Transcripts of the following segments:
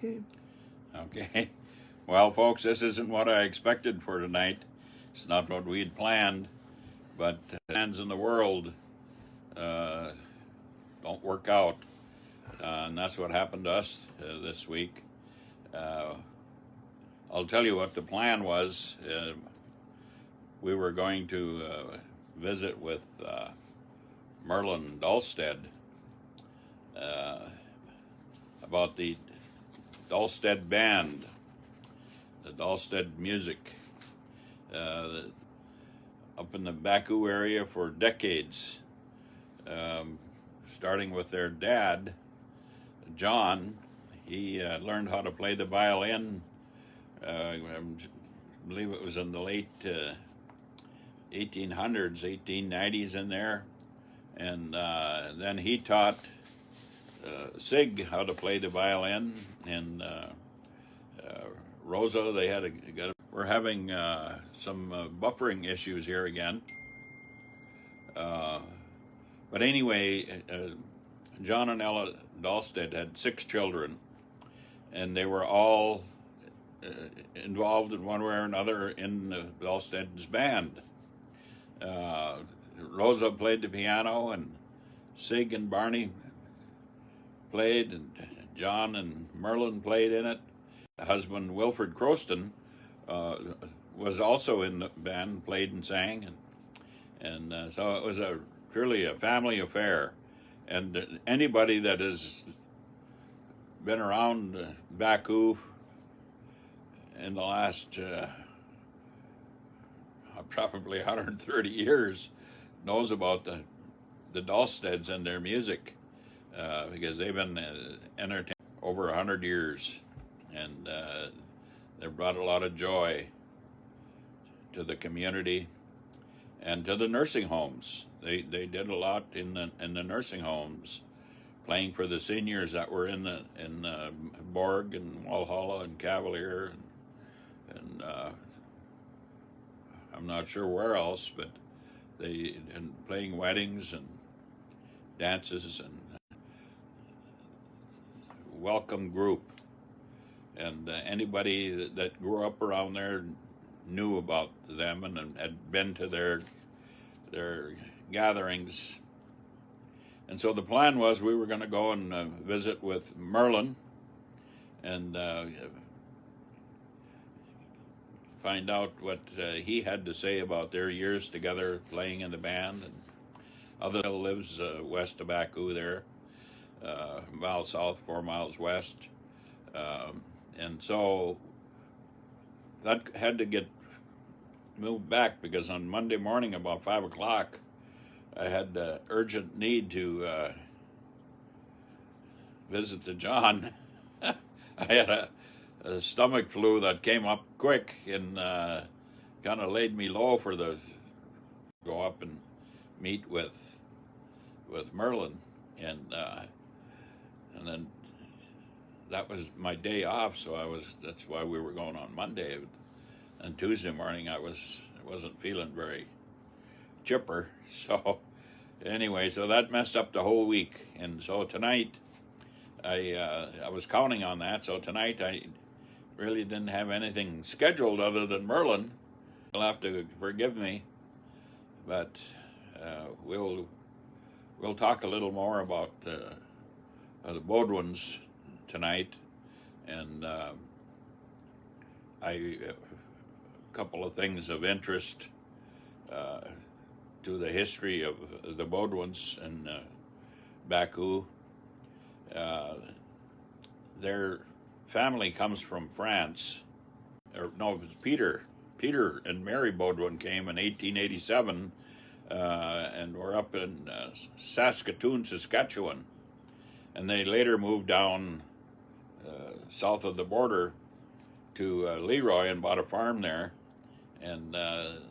Okay. Okay. Well, folks, this isn't what I expected for tonight. It's not what we had planned, but plans in the world don't work out. And that's what happened to us this week. I'll tell you what the plan was. We were going to visit with Merlin Dahlstedt about the Dahlstedt Band, the Dahlstedt music, up in the Backoo area for decades, starting with their dad, John. He learned how to play the violin, I believe it was in the late 1800s, 1890s in there. And then he taught Sig how to play the violin, and Rosa, we're having some buffering issues here again. But anyway, John and Ella Dahlstedt had 6 children, and they were all involved in one way or another in the Dahlstedt's band. Rosa played the piano, and Sig and Barney played, and John and Merlin played in it. Husband Wilfred Croston was also in the band, played and sang, and so it was truly a family affair. And anybody that has been around Backoo in the last probably 130 years knows about the Dahlstedts and their music, because they've been entertained over 100 years, and they've brought a lot of joy to the community and to the nursing homes. They did a lot in the nursing homes, playing for the seniors that were in Borg and Walhalla and Cavalier, and I'm not sure where else, but and playing weddings and dances, and welcome group. And anybody that grew up around there knew about them and had been to their gatherings. And so the plan was we were going to go and visit with Merlin and find out what he had to say about their years together playing in the band. And other lives west of Backoo there, a mile south, 4 miles west. And so that had to get moved back, because on Monday morning about 5 o'clock, I had urgent need to visit the John. I had a stomach flu that came up quick and kind of laid me low for the go up and meet with Merlin, and then that was my day off, so that's why we were going on Monday. And Tuesday morning I wasn't feeling very chipper, so anyway, so that messed up the whole week. And so tonight I was counting on that. So tonight I really didn't have anything scheduled other than Merlin. You'll have to forgive me, but we'll talk a little more about the Bodwins tonight, and a couple of things of interest to the history of the Bodwins and Backoo. Their family comes from France. Or no, it was Peter. Peter and Mary Bodwin came in 1887 and were up in Saskatoon, Saskatchewan. And they later moved down south of the border to Leroy and bought a farm there. And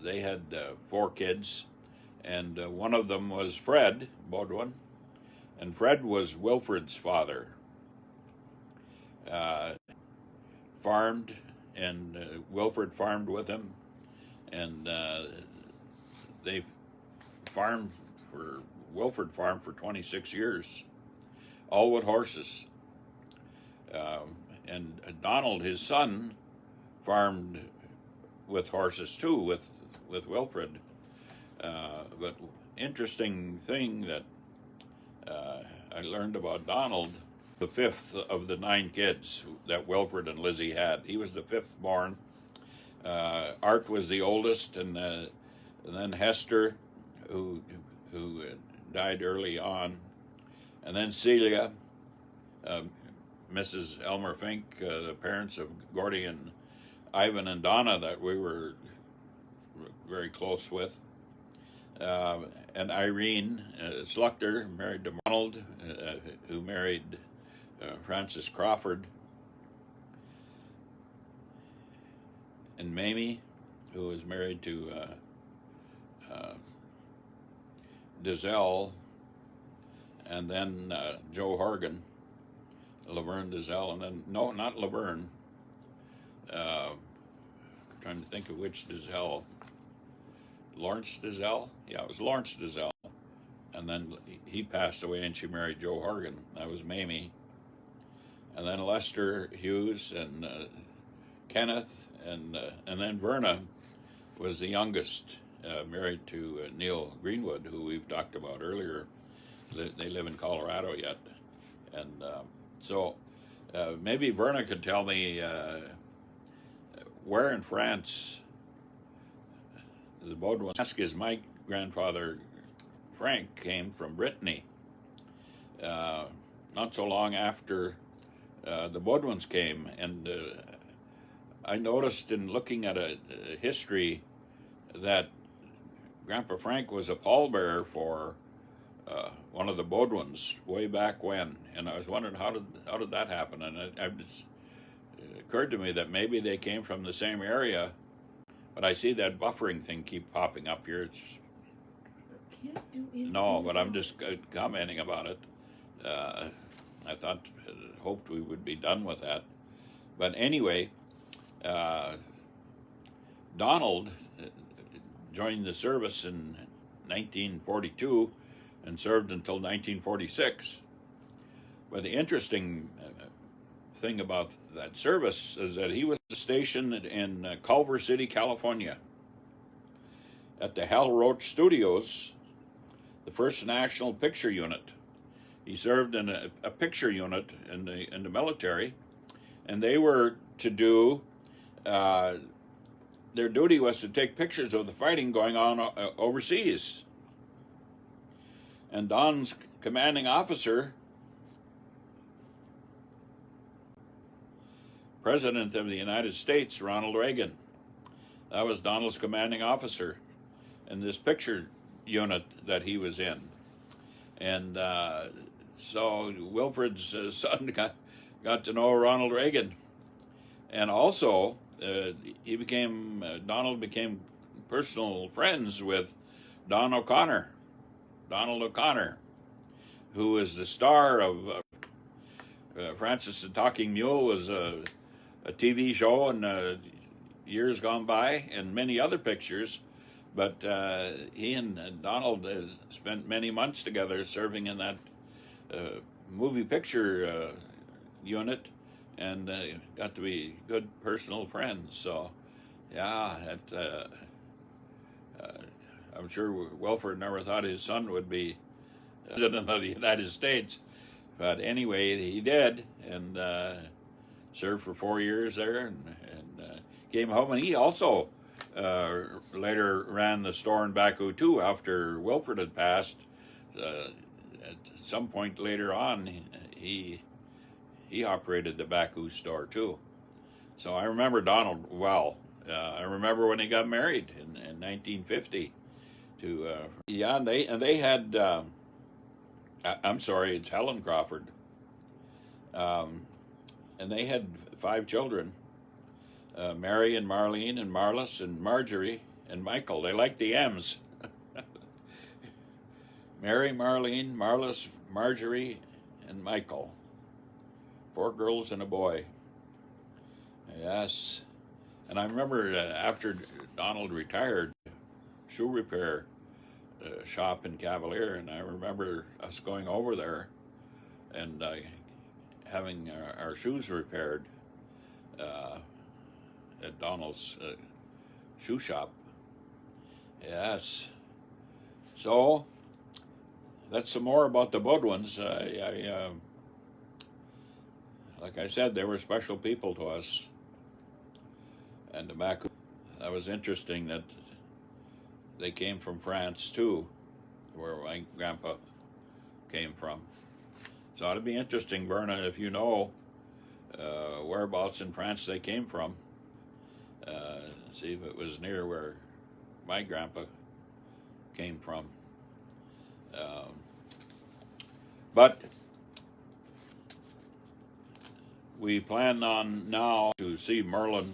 they had 4 kids. And one of them was Fred Bodwin. And Fred was Wilfred's father. Farmed, and Wilfred farmed with him. And they farmed for Wilfred farmed for 26 years, all with horses. and Donald, his son, farmed with horses too, with Wilfred. But interesting thing that I learned about Donald, the fifth of the 9 kids that Wilfred and Lizzie had. He was the fifth born. Art was the oldest, and then Hester, who died early on, and then Celia, Mrs. Elmer Fink, the parents of Gordy and Ivan and Donna that we were very close with, and Irene Sluchter, married to Ronald, who married Frances Crawford, and Mamie, who was married to Dizelle, and then Joe Horgan, Laverne Dizelle, and then, no, not Laverne. Trying to think of which Dizelle. Lawrence Dizelle? Yeah, it was Lawrence Dizelle. And then he passed away and she married Joe Horgan. That was Mamie. And then Lester Hughes and Kenneth, and then Verna was the youngest, married to Neil Greenwood, who we've talked about earlier. They live in Colorado yet. And so maybe Verna could tell me where in France the Baudouins. Ask is my grandfather Frank came from Brittany. Not so long after the Baudouins came, and I noticed in looking at a history that Grandpa Frank was a pallbearer for one of the Baudouins way back when, and I was wondering how did that happen, and it occurred to me that maybe they came from the same area, but I see that buffering thing keep popping up here. No, but I'm just commenting about it. I hoped we would be done with that. But anyway, Donald joined the service in 1942 and served until 1946. But the interesting thing about that service is that he was stationed in Culver City, California, at the Hal Roach Studios, the first national picture unit. He served in a picture unit in the military, and they were to do, their duty was to take pictures of the fighting going on overseas. And Don's commanding officer, President of the United States, Ronald Reagan, that was Donald's commanding officer in this picture unit that he was in. And so Wilfred's son got to know Ronald Reagan. And also, Donald became personal friends with Donald O'Connor, who is the star of Francis the Talking Mule, was a TV show in years gone by, and many other pictures. But he and Donald spent many months together serving in that movie picture unit, and got to be good personal friends. So, yeah, I'm sure Wilfred never thought his son would be president of the United States. But anyway, he did, and served for 4 years there, and came home. And he also later ran the store in Backoo too. After Wilfred had passed, at some point later on, he operated the Backoo store too. So I remember Donald well. I remember when he got married in 1950 to and they had I'm sorry, it's Helen Crawford, and they had 5 children. Mary and Marlene and Marlis and Marjorie and Michael. They liked the M's. Mary, Marlene, Marlis, Marjorie, and Michael. 4 girls and a boy. Yes. And I remember after Donald retired, shoe repair shop in Cavalier, and I remember us going over there and having our shoes repaired. uh, at Donald's shoe shop. Yes. So that's some more about the Budwins. Like I said, they were special people to us. And the Backoo, that was interesting that they came from France too, where my grandpa came from. So it'd be interesting, Verna, if you know whereabouts in France they came from. See if it was near where my grandpa came from. But we plan on now to see Merlin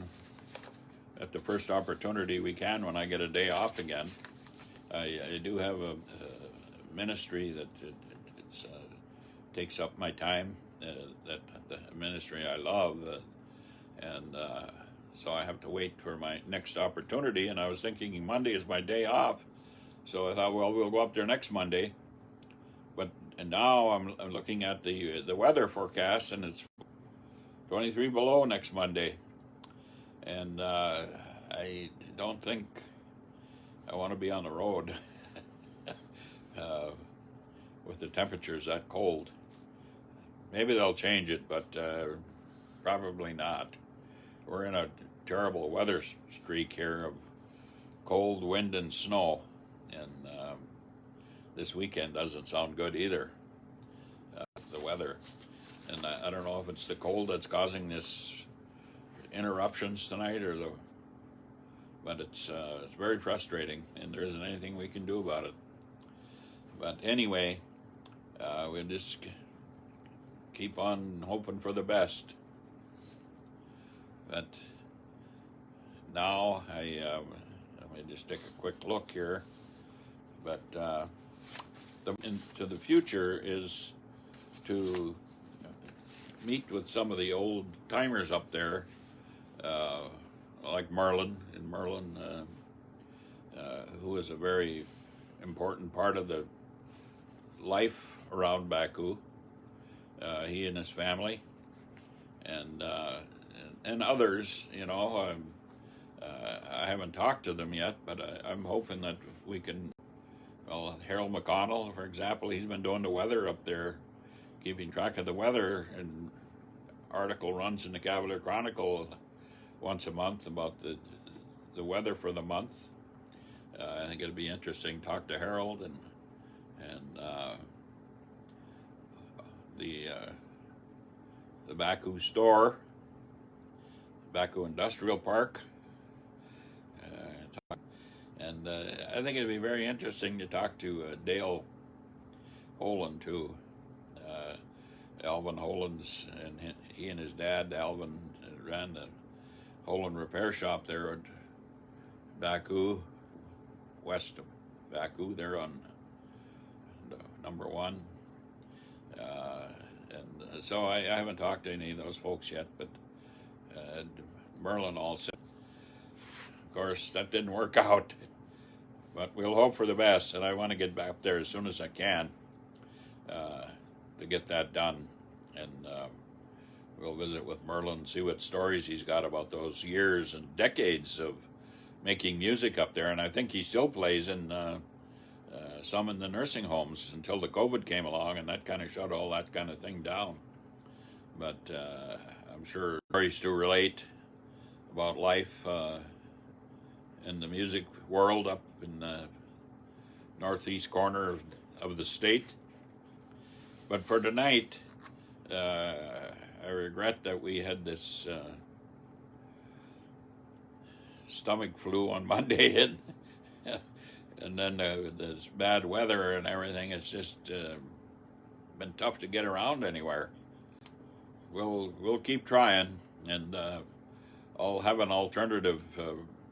at the first opportunity we can when I get a day off again. I do have a ministry that takes up my time, that the ministry I love, and so I have to wait for my next opportunity. And I was thinking Monday is my day off, so I thought, well, we'll go up there next Monday. And now I'm looking at the weather forecast, and it's 23 below next Monday, and I don't think I want to be on the road with the temperatures that cold. Maybe they'll change it, but probably not. We're in a terrible weather streak here of cold, wind, and snow, and this weekend doesn't sound good either, the weather. And I don't know if it's the cold that's causing this interruptions tonight, but it's very frustrating, and there isn't anything we can do about it. But anyway, we'll just keep on hoping for the best. But now let me just take a quick look here. But into the future is to meet with some of the old timers up there, like Merlin, who is a very important part of the life around Backoo. He and his family, and others. I haven't talked to them yet, but I'm hoping that we can. Well, Harold McConnell, for example, he's been doing the weather up there, keeping track of the weather, and article runs in the Cavalier Chronicle once a month about the weather for the month. I think it'll be interesting to talk to Harold and the Backoo store, Backoo Industrial Park, and I think it'd be very interesting to talk to Dale Holan too. Alvin Holan's, and he and his dad, Alvin, ran the Holan repair shop there at Backoo, west of Backoo, there on number 1. And so I haven't talked to any of those folks yet, but Merlin also. Of course, that didn't work out, but we'll hope for the best, and I want to get back there as soon as I can to get that done. And we'll visit with Merlin, see what stories he's got about those years and decades of making music up there. And I think he still plays in some in the nursing homes until the COVID came along, and that kind of shut all that kind of thing down. But I'm sure stories to relate about life in the music world up in the northeast corner of the state. But for tonight, I regret that we had this stomach flu on Monday, and then this bad weather and everything. It's just been tough to get around anywhere. We'll keep trying, and I'll have an alternative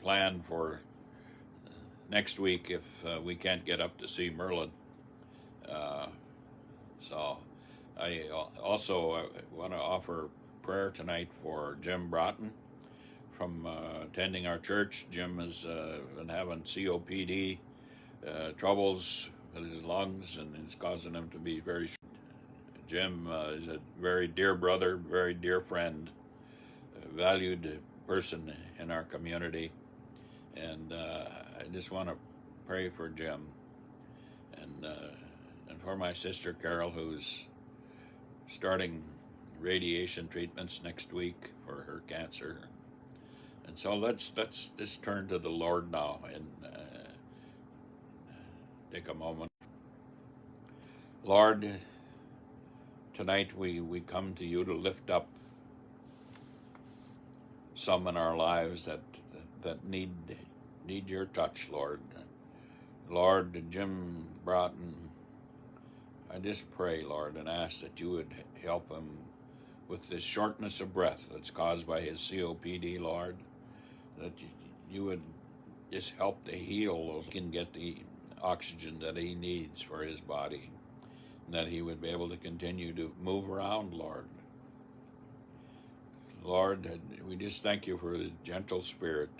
plan for next week if we can't get up to see Merlin. So I also want to offer prayer tonight for Jim Broughton from attending our church. Jim has been having COPD troubles with his lungs, and it's causing him to be very short. Jim is a very dear brother, very dear friend, valued person in our community. And I just want to pray for Jim and for my sister Carol, who's starting radiation treatments next week for her cancer. And so let's just turn to the Lord now and take a moment. Lord, tonight we come to you to lift up some in our lives that need your touch, Lord. Lord, Jim Broughton, I just pray, Lord, and ask that you would help him with this shortness of breath that's caused by his COPD, Lord, that you would just help to heal those, he can get the oxygen that he needs for his body, and that he would be able to continue to move around, Lord. Lord, we just thank you for his gentle spirit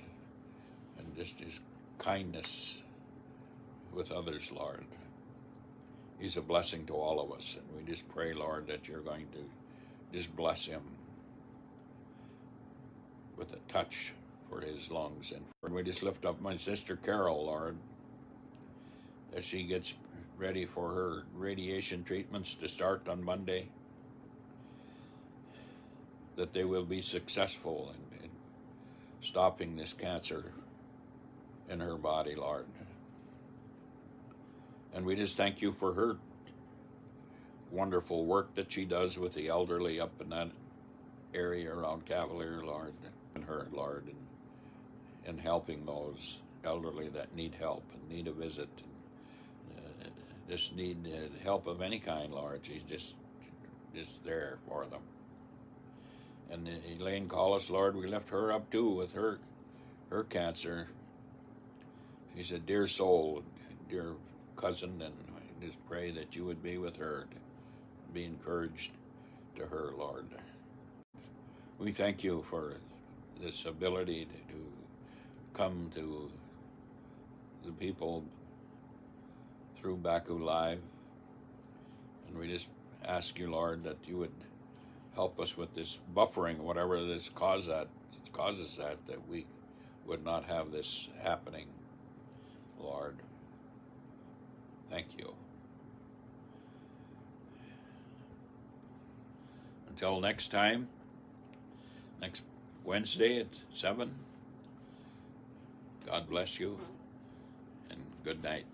and just his kindness with others, Lord. He's a blessing to all of us, and we just pray, Lord, that you're going to just bless him with a touch for his lungs. And we just lift up my sister Carol, Lord, as she gets ready for her radiation treatments to start on Monday, that they will be successful in stopping this cancer in her body, Lord. And we just thank you for her wonderful work that she does with the elderly up in that area around Cavalier, Lord, and her, Lord, and helping those elderly that need help and need a visit, and just need help of any kind, Lord. She's just there for them. And Elaine Collis, Lord, we lift her up too with her cancer. She's a dear soul, dear cousin, and I just pray that you would be with her, to be encouraged to her, Lord. We thank you for this ability to come to the people through Backoo Live, and we just ask you, Lord, that you would help us with this buffering, whatever this causes that we would not have this happening, Lord. Thank you. Until next time, next Wednesday at 7, God bless you, and good night.